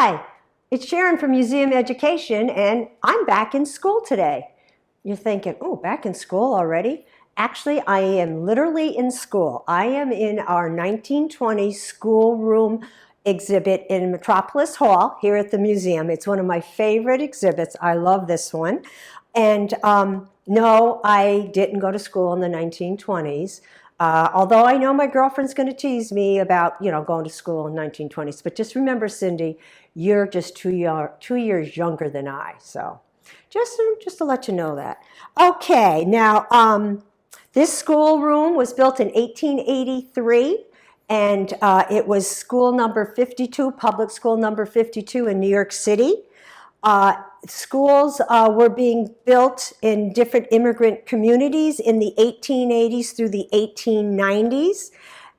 Hi, it's Sharon from Museum Education, and I'm back in school today. You're thinking, oh, back in school already? Actually, I am literally in school. I am in our 1920 schoolroom exhibit in Metropolis Hall here at the museum. It's one of my favorite exhibits. I love this one. And no, I didn't go to school in the 1920s. Although I know my girlfriend's going to tease me about, going to school in 1920s. But just remember, Cindy, you're just 2 years younger than I. So just to let you know that. Okay, now this schoolroom was built in 1883. And it was school number 52, public school number 52 in New York City. Schools were being built in different immigrant communities in the 1880s through the 1890s.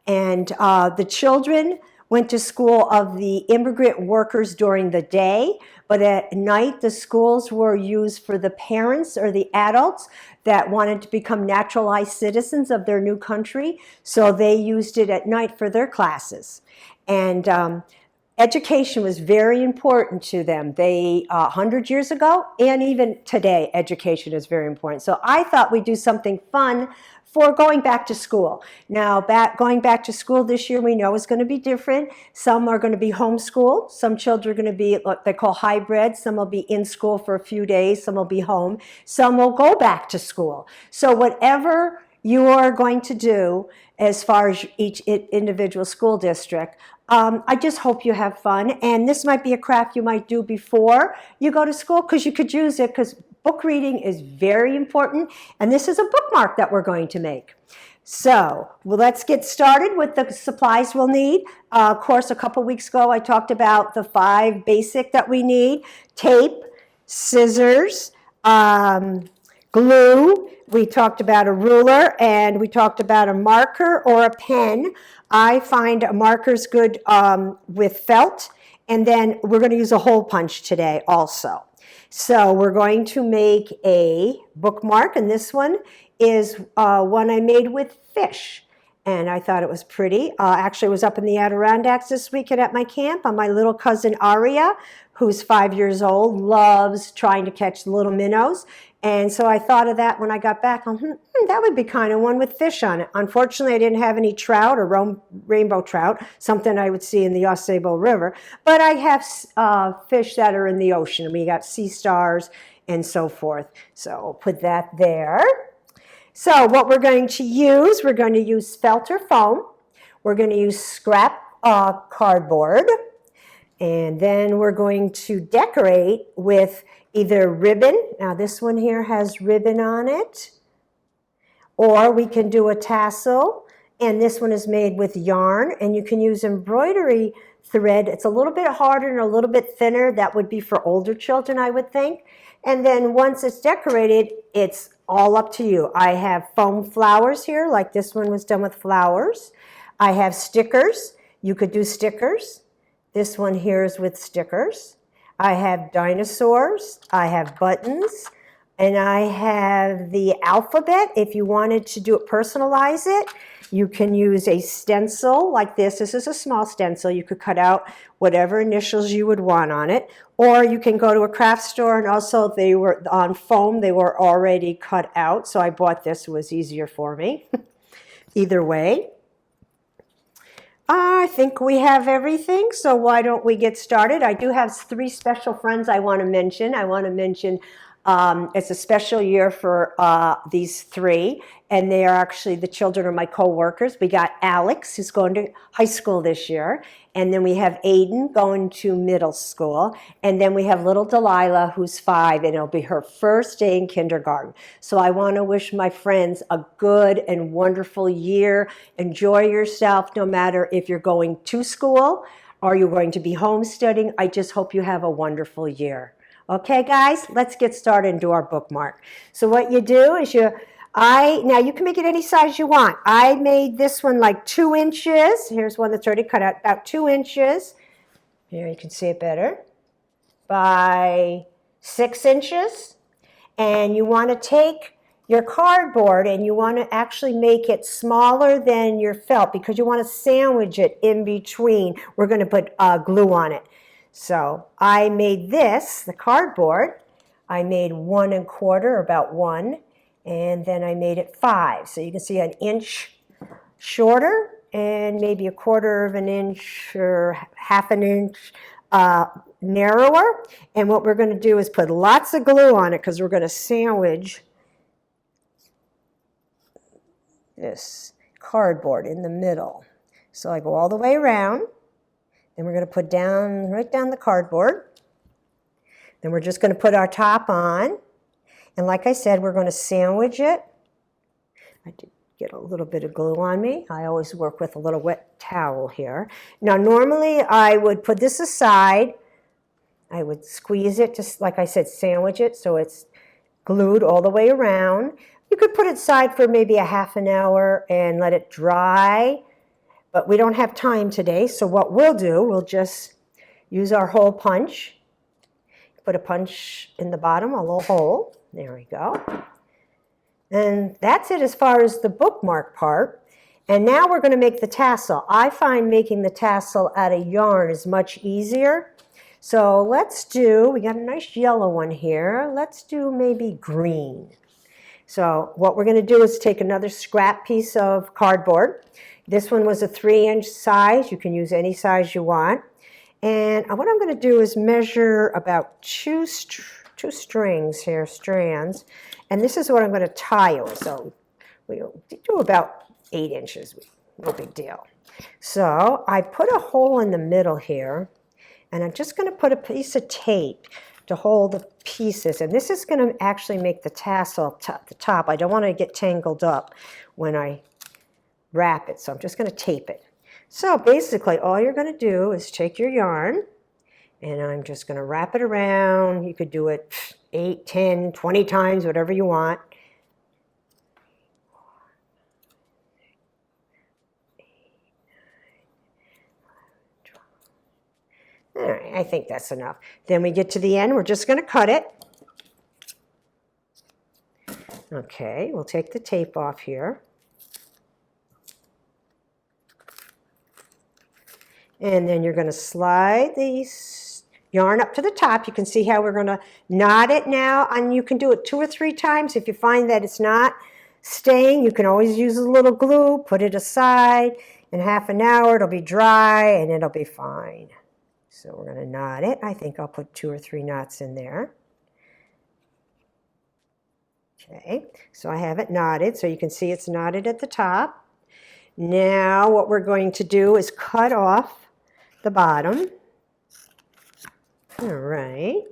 And the children went to school of the immigrant workers during the day, but at night the schools were used for the parents or the adults that wanted to become naturalized citizens of their new country. So they used it at night for their classes. And education was very important to them. 100 years ago, and even today, education is very important. So I thought we'd do something fun for going back to school. Now, going back to school this year, we know is going to be different. Some are going to be homeschooled. Some children are going to be what they call hybrid. Some will be in school for a few days. Some will be home. Some will go back to school. So whatever you are going to do as far as each individual school district, I just hope you have fun. And this might be a craft you might do before you go to school, because you could use it, because book reading is very important. And this is a bookmark that we're going to make. So let's get started with the supplies we'll need. Of course, a couple weeks ago, I talked about the 5 basic that we need: tape, scissors, glue. We talked about a ruler, and we talked about a marker or a pen. I find a marker's good with felt, and then we're going to use a hole punch today also. So we're going to make a bookmark, and this one is one I made with fish. And I thought it was pretty. Actually, I was up in the Adirondacks this weekend at my camp, and my little cousin Aria, who's 5 years old, loves trying to catch little minnows. And so I thought of that when I got back. That would be kind of one with fish on it. Unfortunately, I didn't have any trout or rainbow trout, something I would see in the Osebo River. But I have fish that are in the ocean. We got sea stars and so forth. So I'll put that there. So what we're going to use felt or foam. We're going to use scrap cardboard. And then we're going to decorate with either ribbon. Now this one here has ribbon on it. Or we can do a tassel. And this one is made with yarn. And you can use embroidery thread. It's a little bit harder and a little bit thinner. That would be for older children, I would think. And then once it's decorated, it's all up to you. I have foam flowers here, like this one was done with flowers. I have stickers. You could do stickers. This one here is with stickers. I have dinosaurs. I have buttons. And I have the alphabet. If you wanted to personalize it, you can use a stencil like this. This is a small stencil. You could cut out whatever initials you would want on it. Or you can go to a craft store, and also they were on foam. They were already cut out. So I bought this. It was easier for me. Either way. I think we have everything, so why don't we get started? I do have 3 special friends I want to mention. It's a special year for these 3, and they are actually the children of my co-workers. We got Alex, who's going to high school this year, and then we have Aiden going to middle school, and then we have little Delilah, who's 5, and it'll be her first day in kindergarten. So I want to wish my friends a good and wonderful year. Enjoy yourself, no matter if you're going to school or you're going to be home studying. I just hope you have a wonderful year. Okay, guys, let's get started and do our bookmark. So what you do is now you can make it any size you want. I made this one like 2 inches. Here's one that's already cut out, about 2 inches. Here you can see it better. By 6 inches. And you want to take your cardboard and you want to actually make it smaller than your felt, because you want to sandwich it in between. We're going to put glue on it. So I made this, the cardboard, I made 1 1/4, about 1, and then I made it 5. So you can see an inch shorter and maybe 1/4 of an inch or 1/2 an inch narrower. And what we're going to do is put lots of glue on it because we're going to sandwich this cardboard in the middle. So I go all the way around. Then we're going to put right down the cardboard. Then we're just going to put our top on. And like I said, we're going to sandwich it. I did get a little bit of glue on me. I always work with a little wet towel here. Now, normally I would put this aside. I would squeeze it, just like I said, sandwich it so it's glued all the way around. You could put it aside for maybe a 1/2 hour and let it dry. But we don't have time today, so what we'll do, we'll just use our hole punch. Put a punch in the bottom, a little hole. There we go. And that's it as far as the bookmark part. And now we're going to make the tassel. I find making the tassel out of yarn is much easier. So we got a nice yellow one here. Let's do maybe green. So what we're going to do is take another scrap piece of cardboard. This one was a 3-inch size. You can use any size you want. And what I'm going to do is measure about two strings here, strands. And this is what I'm going to tie it with. So we'll do about 8 inches. No big deal. So I put a hole in the middle here. And I'm just going to put a piece of tape to hold the pieces. And this is going to actually make the tassel at the top. I don't want to get tangled up when I wrap it, so I'm just going to tape it. So basically all you're going to do is take your yarn, and I'm just going to wrap it around. You could do it 8, 10, 20 times, whatever you want. All right, I think that's enough. Then we get to the end, we're just going to cut it. Okay, we'll take the tape off here. And then you're going to slide the yarn up to the top. You can see how we're going to knot it now. And you can do it 2 or 3 times. If you find that it's not staying, you can always use a little glue, put it aside. In 1/2 hour, it'll be dry and it'll be fine. So we're going to knot it. I think I'll put 2 or 3 knots in there. Okay, so I have it knotted. So you can see it's knotted at the top. Now what we're going to do is cut off the bottom. All right,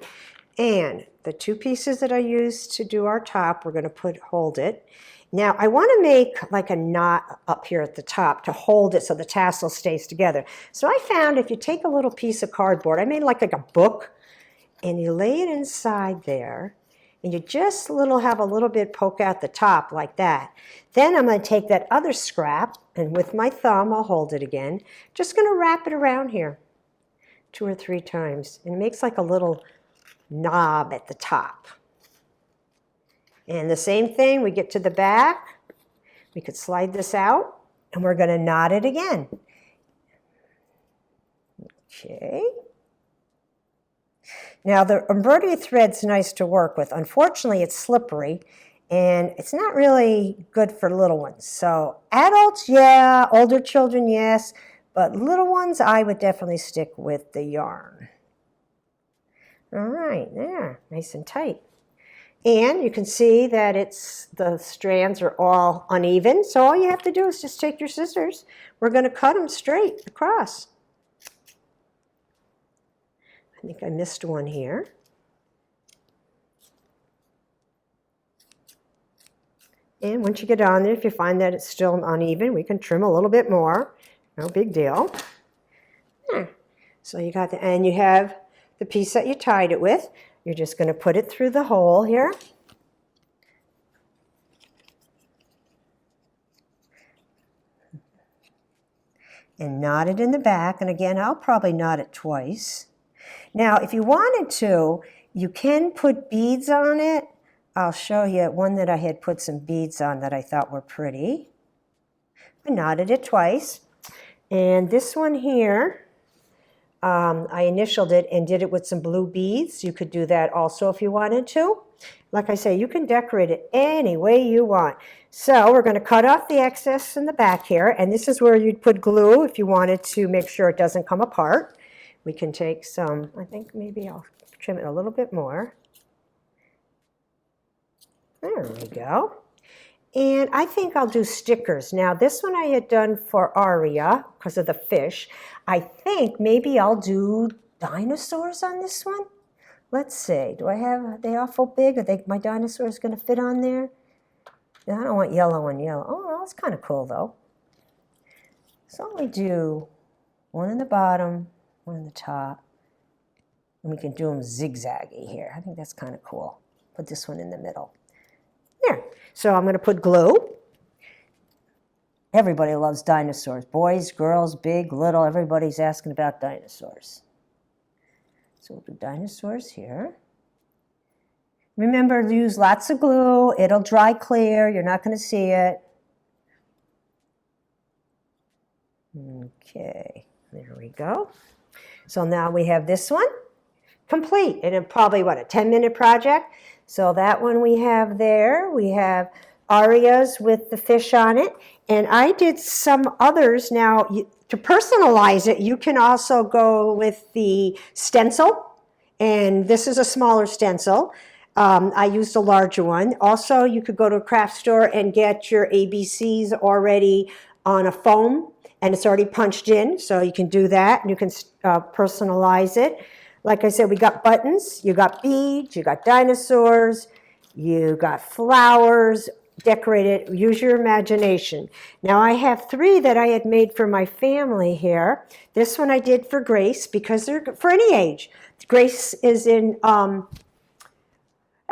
and the 2 pieces that I used to do our top, we're going to hold it. Now I want to make like a knot up here at the top to hold it so the tassel stays together. So I found if you take a little piece of cardboard, I made like a book, and you lay it inside there, and you just have a little bit poke out the top like that. Then I'm going to take that other scrap, and with my thumb, I'll hold it again. Just going to wrap it around here 2 or 3 times. And it makes like a little knob at the top. And the same thing, we get to the back. We could slide this out, and we're going to knot it again. Okay. Now the embroidery thread's nice to work with. Unfortunately, it's slippery, and it's not really good for little ones. So adults, yeah, older children, yes, but little ones, I would definitely stick with the yarn. All right, there, nice and tight. And you can see that the strands are all uneven, so all you have to do is just take your scissors. We're going to cut them straight across. I think I missed one here. And once you get on there, if you find that it's still uneven, we can trim a little bit more. No big deal. So you got and you have the piece that you tied it with. You're just going to put it through the hole here. And knot it in the back. And again, I'll probably knot it twice. Now, if you wanted to, you can put beads on it. I'll show you one that I had put some beads on that I thought were pretty. I knotted it twice. And this one here, I initialed it and did it with some blue beads. You could do that also if you wanted to. Like I say, you can decorate it any way you want. So we're going to cut off the excess in the back here, and this is where you'd put glue if you wanted to make sure it doesn't come apart. We can take some, I think maybe I'll trim it a little bit more. There we go. And I think I'll do stickers. Now, this one I had done for Aria because of the fish. I think maybe I'll do dinosaurs on this one. Let's see. Are they awful big? My dinosaurs going to fit on there? I don't want yellow on yellow. Oh, that's kind of cool, though. So we do one in the bottom, one in the top. And we can do them zigzaggy here. I think that's kind of cool. Put this one in the middle. There. So I'm going to put glue. Everybody loves dinosaurs. Boys, girls, big, little, everybody's asking about dinosaurs. So we'll do dinosaurs here. Remember to use lots of glue. It'll dry clear. You're not going to see it. Okay, there we go. So now we have this one complete. And it probably, what, a 10-minute project? So that one we have there. We have Arias with the fish on it. And I did some others. Now, to personalize it, you can also go with the stencil. And this is a smaller stencil. I used a larger one. Also, you could go to a craft store and get your ABCs already on a foam. And it's already punched in. So you can do that. And you can personalize it. Like I said, we got buttons, you got beads, you got dinosaurs, you got flowers, decorated, use your imagination. Now I have 3 that I had made for my family here. This one I did for Grace because they're for any age. Grace is in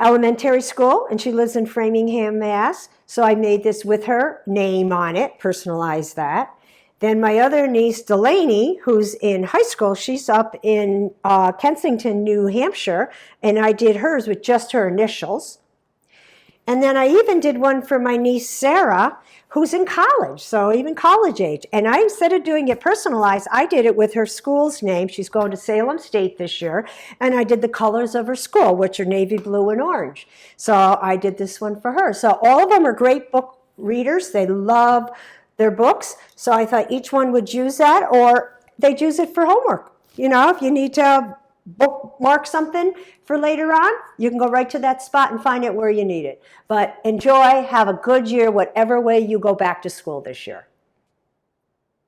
elementary school and she lives in Framingham, Mass. So I made this with her name on it, personalized that. Then my other niece, Delaney, who's in high school, she's up in Kensington, New Hampshire, and I did hers with just her initials. And then I even did one for my niece, Sarah, who's in college, so even college age. And instead of doing it personalized, I did it with her school's name. She's going to Salem State this year, and I did the colors of her school, which are navy blue and orange. So I did this one for her. So all of them are great book readers. They love their books, so I thought each one would use that, or they'd use it for homework. You know, if you need to bookmark something for later on, you can go right to that spot and find it where you need it. But enjoy, have a good year, whatever way you go back to school this year.